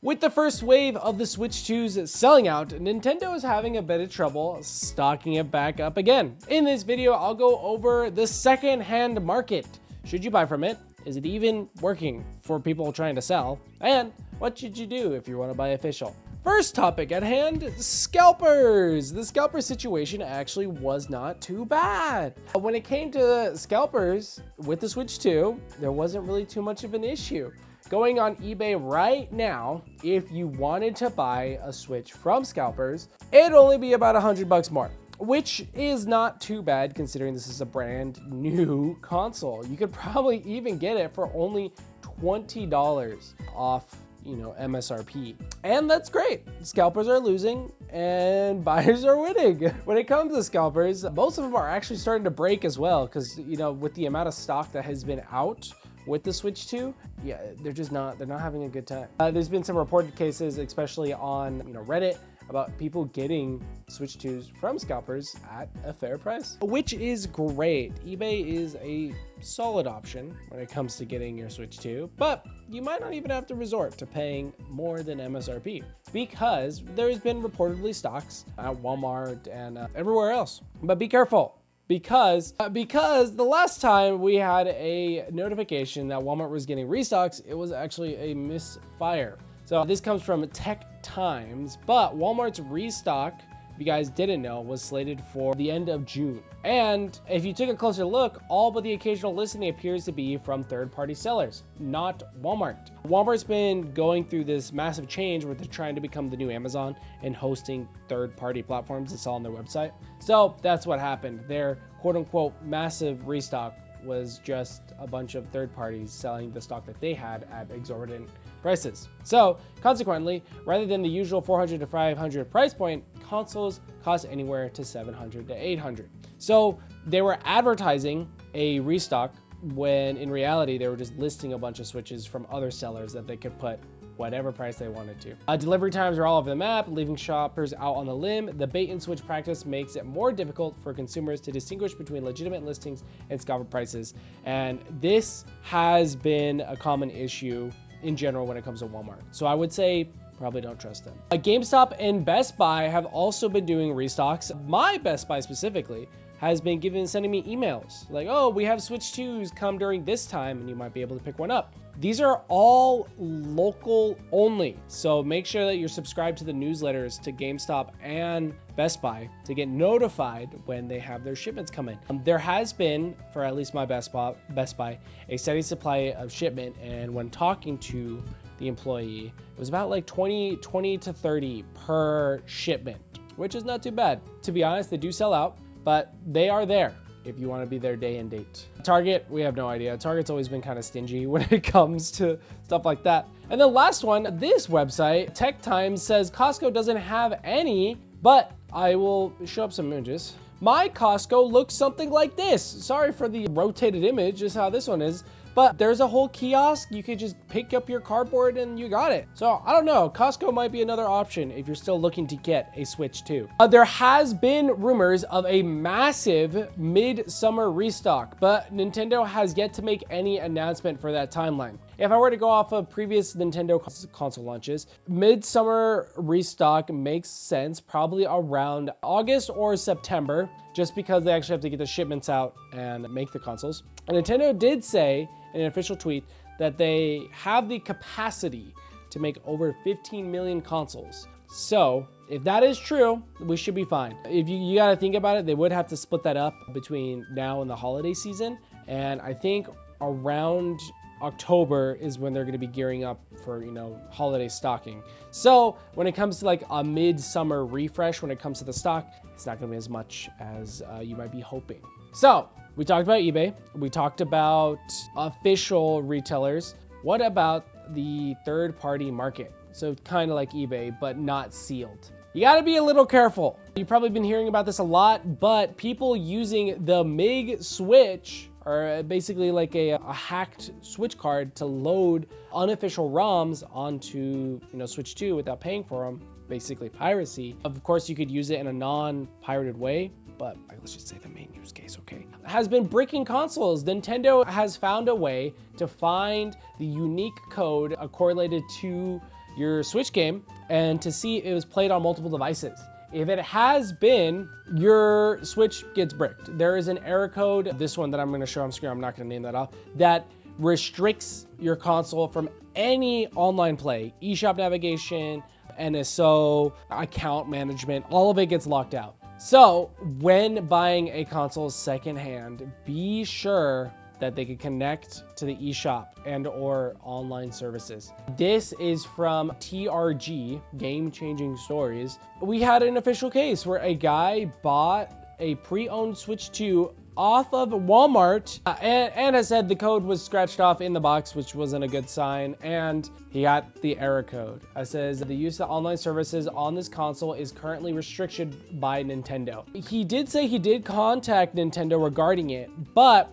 With the first wave of the Switch 2's selling out, Nintendo is having a bit of trouble stocking it back up again. In this video, I'll go over the second-hand market. Should you buy from it? Is it even working for people trying to sell? And what should you do if you want to buy official? First topic at hand, scalpers. The scalper situation actually was not too bad. When it came to scalpers with the Switch 2, there wasn't really too much of an issue. Going on eBay right now, if you wanted to buy a Switch from scalpers, it'd only be about $100 more, which is not too bad considering this is a brand new console. You could probably even get it for only $20 off, MSRP. And that's great. Scalpers are losing and buyers are winning. When it comes to scalpers, most of them are actually starting to break as well because, with the amount of stock that has been out with the Switch 2, yeah, they're not having a good time. There's been some reported cases, especially on Reddit, about people getting Switch 2s from scalpers at a fair price, which is great. eBay is a solid option when it comes to getting your Switch 2, but you might not even have to resort to paying more than MSRP because there's been reportedly stocks at Walmart and everywhere else. But be careful. Because the last time we had a notification that Walmart was getting restocks, it was actually a misfire. So this comes from Tech Times, but Walmart's restock, if you guys didn't know, was slated for the end of June. And if you took a closer look, all but the occasional listing appears to be from third-party sellers, not Walmart. Walmart's been going through this massive change where they're trying to become the new Amazon and hosting third-party platforms to sell on their website. So that's what happened. Their quote-unquote massive restock was just a bunch of third parties selling the stock that they had at exorbitant prices. So consequently, rather than the usual $400 to $500 price point, consoles cost anywhere to $700 to $800. So they were advertising a restock when in reality they were just listing a bunch of Switches from other sellers that they could put whatever price they wanted to. Delivery times are all over the map, leaving shoppers out on the limb. The bait and switch practice makes it more difficult for consumers to distinguish between legitimate listings and scalper prices. And this has been a common issue in general when it comes to Walmart. So I would say probably don't trust them. GameStop and Best Buy have also been doing restocks. My Best Buy specifically has been sending me emails like, oh, we have Switch 2s come during this time and you might be able to pick one up. These are all local only. So make sure that you're subscribed to the newsletters to GameStop and Best Buy to get notified when they have their shipments come in. There has been, for at least my Best Buy, a steady supply of shipment. And when talking to the employee, it was about like 20 to 30 per shipment, which is not too bad. To be honest, they do sell out, but they are there if you want to be there day and date. Target, we have no idea. Target's always been kind of stingy when it comes to stuff like that. And the last one, this website, Tech Times, says Costco doesn't have any, but I will show up some images. My Costco looks something like this. Sorry for the rotated image, just how this one is. But there's a whole kiosk. You could just pick up your cardboard and you got it. So I don't know, Costco might be another option if you're still looking to get a Switch 2. There has been rumors of a massive mid-summer restock, but Nintendo has yet to make any announcement for that timeline. If I were to go off of previous Nintendo console launches, mid-summer restock makes sense probably around August or September, just because they actually have to get the shipments out and make the consoles. And Nintendo did say in an official tweet that they have the capacity to make over 15 million consoles. So if that is true, we should be fine. If you gotta think about it, they would have to split that up between now and the holiday season. And I think around October is when they're going to be gearing up for, holiday stocking. So when it comes to like a mid-summer refresh, when it comes to the stock, it's not going to be as much as you might be hoping. So we talked about eBay. We talked about official retailers. What about the third-party market? So kind of like eBay, but not sealed. You got to be a little careful. You've probably been hearing about this a lot, but people using the MIG switch, or basically like a hacked Switch card to load unofficial ROMs onto Switch 2 without paying for them, basically piracy. Of course, you could use it in a non-pirated way, but let's just say the main use case, okay, has been breaking consoles. Nintendo has found a way to find the unique code correlated to your Switch game and to see if it was played on multiple devices. If it has been, your Switch gets bricked. There is an error code, this one that I'm gonna show on screen, I'm not gonna name that off, that restricts your console from any online play, eShop navigation, NSO, account management, all of it gets locked out. So when buying a console secondhand, be sure that they can connect to the eShop and or online services. This is from TRG, Game Changing Stories. We had an official case where a guy bought a pre-owned Switch 2 off of Walmart and has said the code was scratched off in the box, which wasn't a good sign, and he got the error code. It says the use of online services on this console is currently restricted by Nintendo. He did say he did contact Nintendo regarding it, but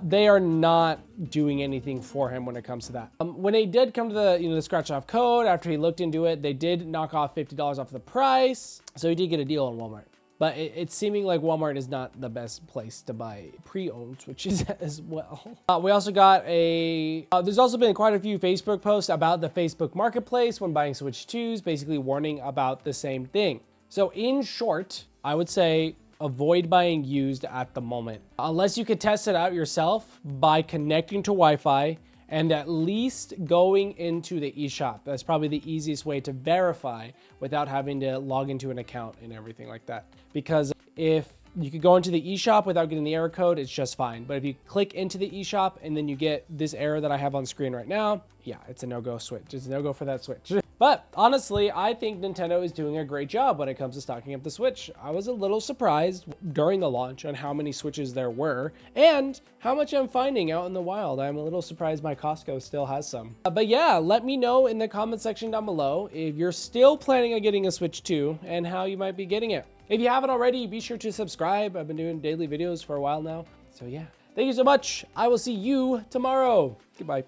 they are not doing anything for him when it comes to that. When they did come to the scratch off code, after he looked into it, they did knock off $50 off the price, so he did get a deal on Walmart. But it's seeming like Walmart is not the best place to buy pre-owned Switches as well. We also got there's also been quite a few Facebook posts about the Facebook Marketplace when buying Switch 2s, basically warning about the same thing. So in short, I would say avoid buying used at the moment. Unless you could test it out yourself by connecting to Wi-Fi and at least going into the eShop. That's probably the easiest way to verify without having to log into an account and everything like that. Because if you could go into the eShop without getting the error code, it's just fine. But if you click into the eShop and then you get this error that I have on screen right now, yeah, it's a no-go Switch. It's a no-go for that Switch. But honestly, I think Nintendo is doing a great job when it comes to stocking up the Switch. I was a little surprised during the launch on how many Switches there were and how much I'm finding out in the wild. I'm a little surprised my Costco still has some. But yeah, let me know in the comment section down below if you're still planning on getting a Switch 2 and how you might be getting it. If you haven't already, be sure to subscribe. I've been doing daily videos for a while now. So yeah, thank you so much. I will see you tomorrow. Goodbye.